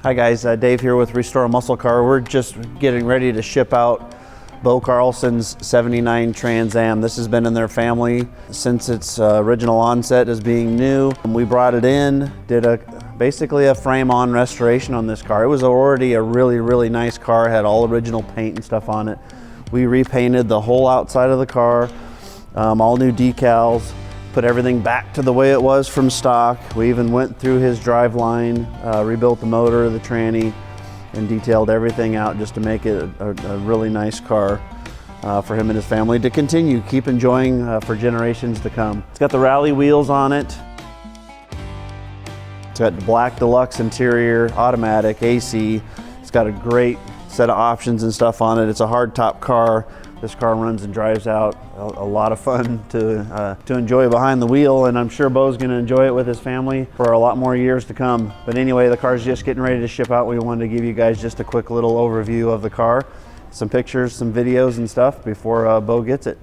Hi guys, Dave here with Restore Muscle Car. We're just getting ready to ship out Bo Carlson's 79 Trans Am. This has been in their family since its original onset as being new. We brought it in, did basically a frame-on restoration on this car. It was already a really nice car, had all original paint and stuff on it. We repainted the whole outside of the car, all new decals, put everything back to the way it was from stock. We even went through his drive line, rebuilt the motor, the tranny, and detailed everything out just to make it a really nice car for him and his family to continue, keep enjoying for generations to come. It's got the rally wheels on it. It's got the black deluxe interior, automatic, AC. It's got a great set of options and stuff on it. It's a hardtop car. This car runs and drives out. A lot of fun to enjoy behind the wheel, and I'm sure Bo's gonna enjoy it with his family for a lot more years to come. But anyway, the car's just getting ready to ship out. We wanted to give you guys just a quick little overview of the car, some pictures, some videos and stuff before Bo gets it.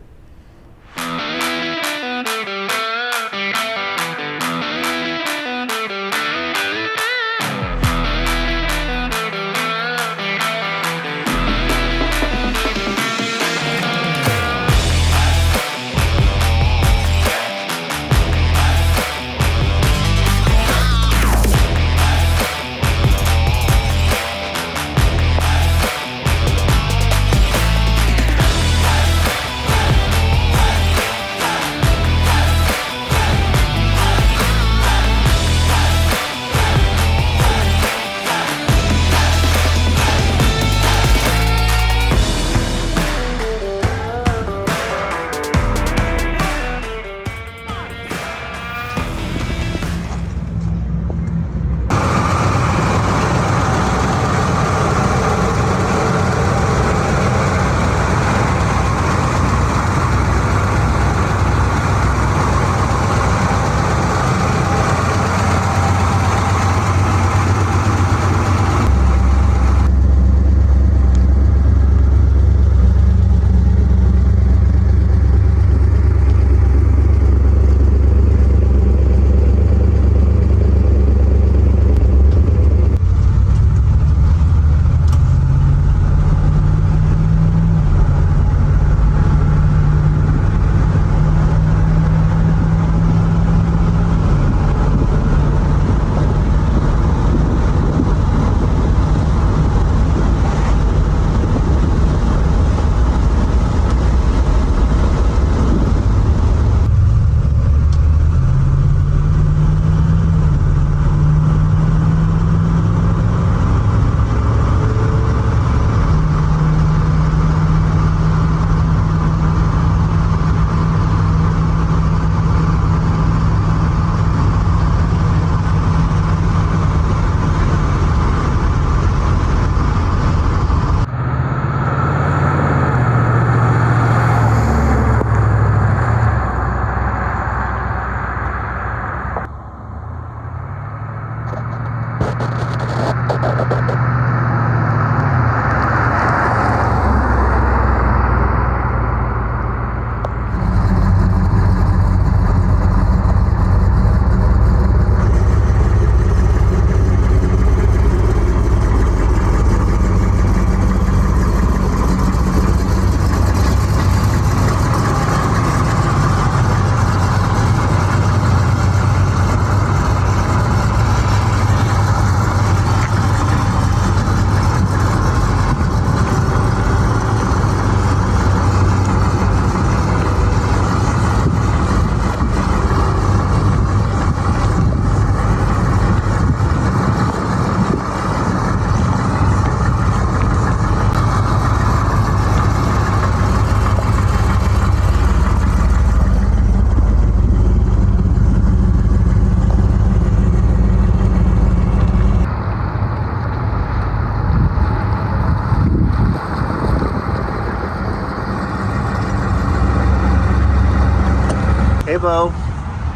Hey Bo,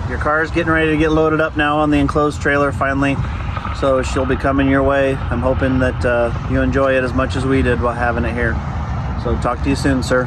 your car's getting ready to get loaded up now on the enclosed trailer finally, so she'll be coming your way. I'm hoping that you enjoy it as much as we did while having it here. So talk to you soon, sir.